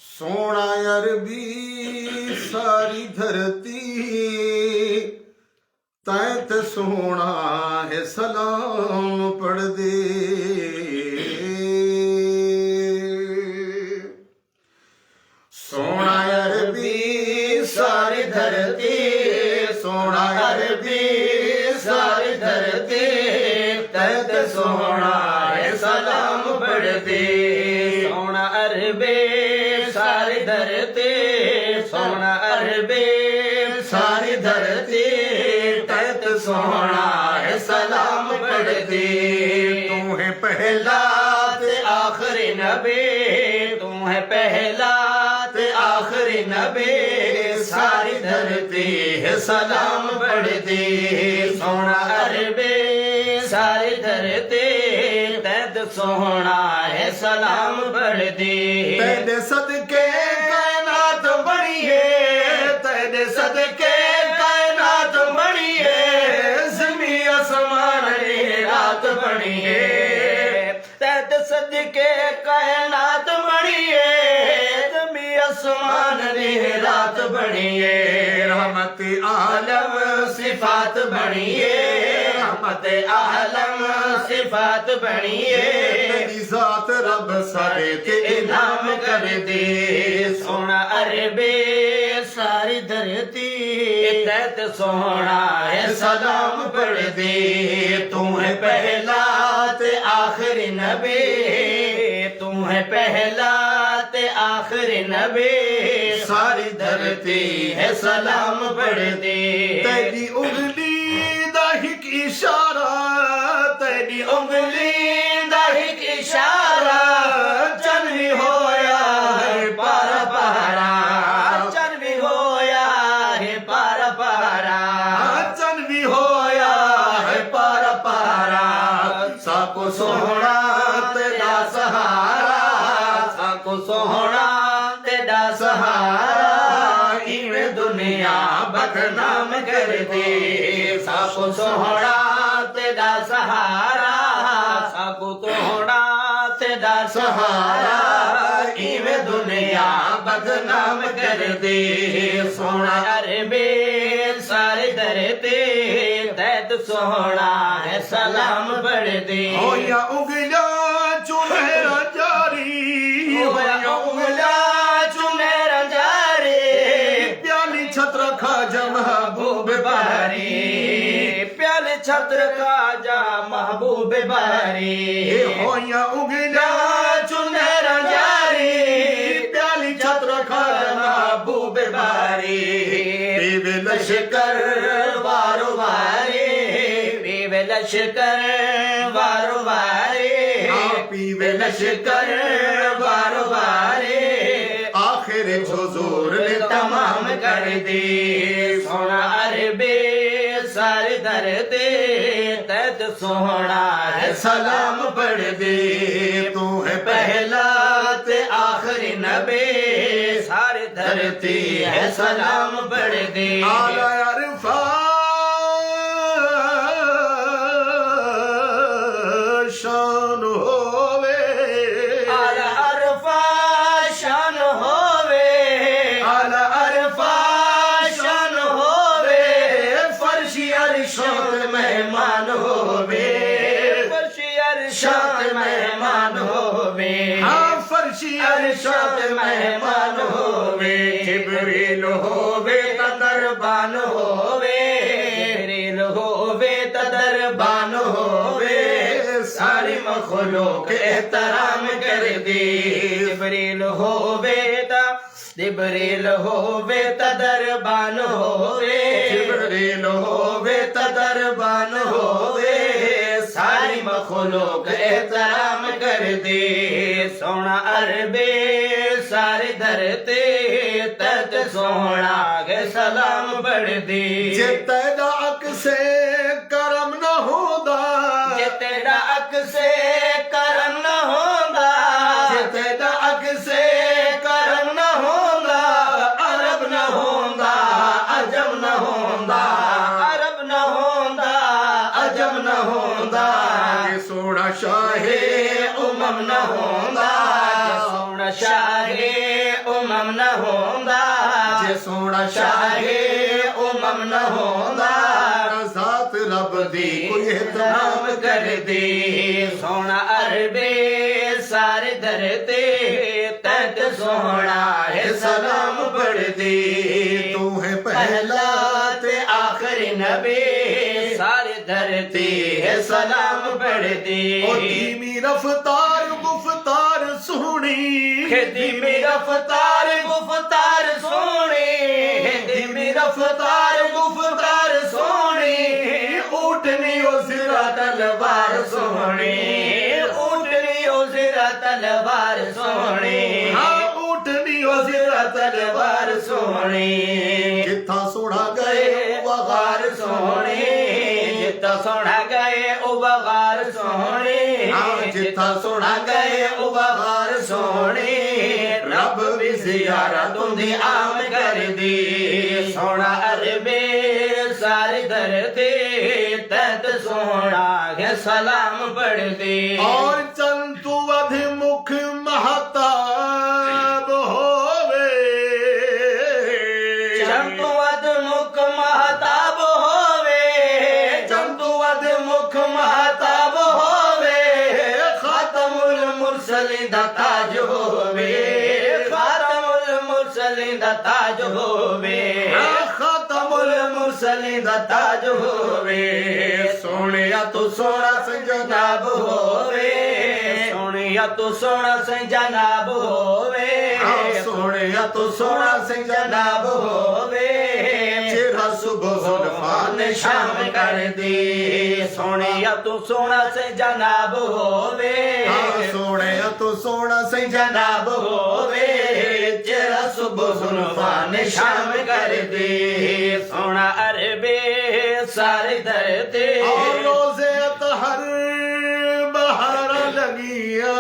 सोना अरबी सारी धरती तैत सोना है सलाम पढ़ दे। सोना अरबी सारी धरती, सोना अरबी सारी धरती तैत सोना है सलाम पढ़ दे। सोना अरबी सारी धरती, सोना अरबी सारी धरती तैत सोना है सलाम पढ़ दे। तू है पहला ते आखिरी नबी, तू है पहला ते आखिरी नबी, सारी धरती है सलाम पढ़ दे। सोना अरबी सारी धरती तैत सोना है सलाम पढ़ दे। तेरे सदके कायनात बनी है, तेरे सदके कायनात बनी है, ज़मीन आसमान ने रात बनी है। तैत सदके कायनात बनी है, ज़मीन आसमान ने रात बनी है। रहमत आलम सिफात बनी है, रहमत आलम सिफात बनी है। तेरी जात रब सारे ते इनाम कर दे। सोना अरबी सारी धरती तैत सोना है सलाम पढ़ दे। तू है पहला ते आखिरी नबी, तू है पहला ते आखिरी नबी, सारी धरती है सलाम पढ़ दे। तेरी उंगली दा हिक इशारा, तेरी उंगली दा हिक इशारा चन भी होया है पारा पारा, चन भी होया है पारा पारा, चन भी होया है पारा पारा। साको सोहना तेरा सहारा, साको सोहना तेरा सहारा इवें दुनिया बदनाम कर दे। साको सोहना तेरा सहारा, साको सोहना तेरा सहारा, इवें दुनिया बदनाम कर दे। सोना अरबी सारी धरती तैत सोना है सलाम पढ़ दे। होया उंगलियां चुनहरा जारी, होया उंगलियां चुनहरा जारी, प्याली छत्र खाजा महबूब बारी, प्याले छत्र खाजा महबूब बारी। होया उंगलियां चुनहरा जारी, प्याली छत्र खाजा महबूब बारी। पीवे लश्कर वारो वारे, पीवे लश्कर वारो वारे, पीवे लश्कर वारो वारे, आखिर हुजूर ने तमाम कर दे। सोना अरबी सारी धरती तैत सोना है सलाम पढ़ दे। तू है पहला ते आखिरी नबी, सारी धरती है सलाम पढ़ दे। आला अरफा शान होवे, आला अरफा शान होवे, आला अरफा शान होवे, फर्शी अरशात मेहमान होवे, फर्शी अरशात मेहमान होवे, हाँ फर्शी अरशात मेहमान होवे। जिब्रील होवे तदरबान होवे, जिब्रील होवे तदरबान होवे, सारी मखलूक एहतराम कर दे। जिब्रील होवे जिब्रील होवे तदरबान होवे, जिब्रील होवे तदरबान होवे, सारी मखलूक एहतराम कर दे। सोना अरबी सारी धरती तैत सोना के सलाम पढ़ दे। जे तेरा अक से करम न होगा, जे तेरा अक से करम न होगा, जे तेरा अक से करम न होगा, अरब न होगा अजम न होगा, अरब न होगा अजम न होगा, सोना शाहे उमम न होगा, सोना शाह न होंदा जे सोना शाहे शाहे उमम न होंदा ज़ात रब दी कोई एहतराम एहतराम कर दी सोना अरबे सारे धरते तैत सोना है सलाम पढ़ दी तू है पहला पहला ते आखिरी नबी सारे धरती है सलाम पढ़ दी ओ धीमी रफ्तार गुफ्तार सुनी धीमी रफ्तार गुफ्तार सोनी धीमी रफ्तार गुफ्तार सोनी ऊँटनी ओ सिरा तलवार सोनी ऊँटनी ओ सिरा तलवार सोनी हाँ ऊँटनी ओ सिरा तलवार सोनी जिथा सोना गए वगार सोने जितना सोना गए उबगार सोने हाँ, जितना सोना गए उबगार सोने रब भी ज़ियारत दी आम कर दी सोना अरबे सारे धरती तैत सोना है सलाम पढ़ दी और चंतु अधिमुख महताब होवे चंतुवद मुख महताब होवे चंतुवद मुख महताब होवे खातमुल मुरसलीन दा ताज होवे खातमुल मुरसलीन दा ताज होवे खातमुल मुरसलीन दा ताज होवे सोनिया तू सोना संजनाब होवे सोनिया तू सोना संजनाब होवे सोनिया तू सोना संजनाब होवे चेहरा सुबह जुल्फान शाम कर दी सोनिया तू सोना संजनाब होवे सोने तू सोना से जनाब होवे चेहरा सुबह जुल्फान शाम कर दी सोना अरबे सारी धरती और रोजे अतहर बहार लगिया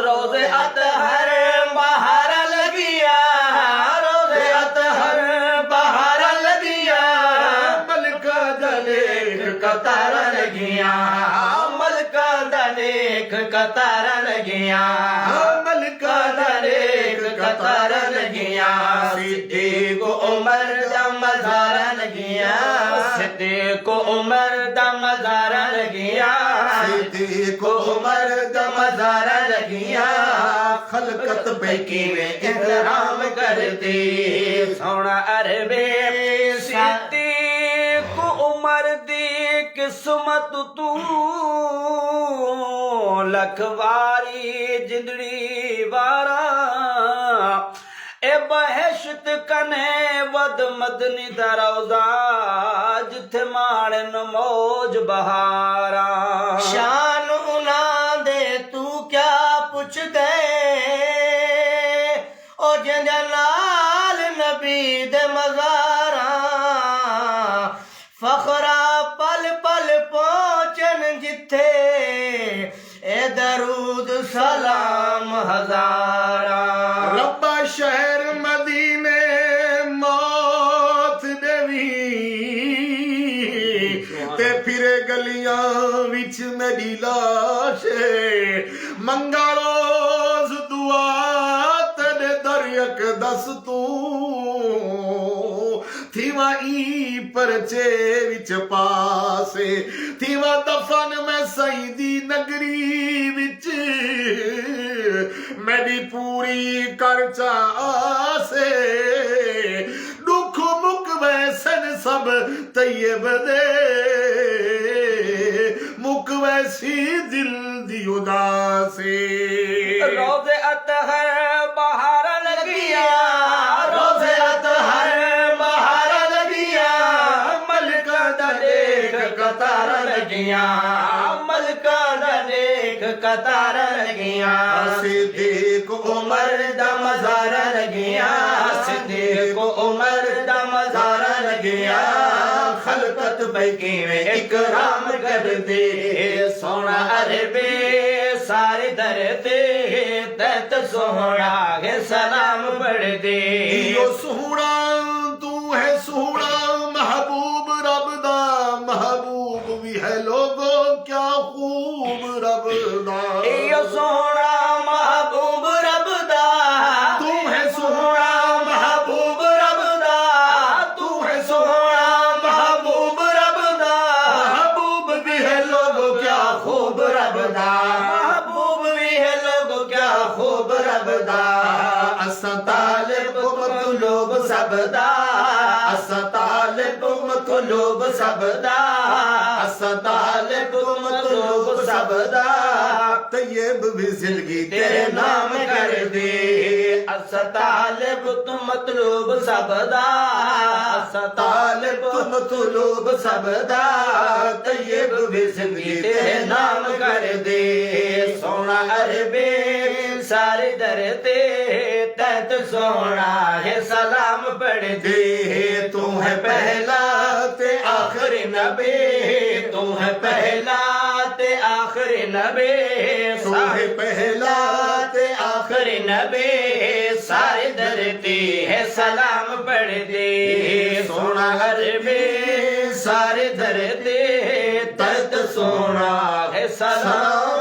रोजे अतहर बहार लगिया रोजे अतहर बहार लगिया मलका दलेख कतार लगिया मलका दलेख कतार लगिया मलका दलेख कतार लगिया सिद्दीक उमर दा मज़ारा लगिया सिद्दीक उमर दा मज़ारा लगिया सिद्दीक उमर दा मज़ारा लगिया खलकत बैकी में इकराम कर दी सोना अरबे सिद्दीक उमर दी किस्मत तू लखवारी जिंदड़ी वारा ए बहशत कने वद मदनी दा रौज़ा जिथे माणन मौज बहारा शान उना दे तू क्या पुछ गए ओ जिंदे नाल नबी दे मज़ारा फखरा पल पल पहुंचन जिथे ए दरूद सलाम हजारा रब्बा शहर मदीने मौत देवी ते फिरे गलियां विच मेरी लाश मंगालोज दुआ तेरे दरियक दस तू थीवा ई परचे विच पासे थीवा दफन में सईदी नगरी विच मेरी पूरी कर चासे दुख मुक वैसन सब तैयब दे मुक वैसी दिल दी उदासे रोज़े अतहर बहार लगिया रोज़े अतहर बहार लगिया मलका दा देख कतार लगिया मलका दा देख कतार लगिया सिद्दीक उमर दा मज़ारा लगिया सिद्दीक उमर दा मज़ारा लगिया खलकत बैकी में इकराम कर दे सोना अरबे सारे धरते तैत सोना है सलाम पढ़ दे यो सोहना तू है सोहना महबूब रब दा महबूब भी है लोगो क्या खूब रब दा यो सोना महबूब रब दा रब दा महबूब भी है लोगो क्या खूब रब दा असां तालिब मतलूब सबदा असां तालिब मतलूब सबदा असां तालिब मतलूब सबदा तैयब भी जिंदगी तेरे नाम कर दे असा तालिब तू मतलूब सबदा असा तालिब मतलूब सबदा तैयब भी जिंदगी तेरे नाम कर दे सोना अरबे सारे दर ते तैत सोना है सलाम पढ़ दे तू है पहला ते आखिरी नबी तू है पहला ते आखिरी नबी तू है पहला ते आखिरी नबी सारी धरती है सलाम पढ़ दे सोना अरबी सारी धरती तैत सोना है सलाम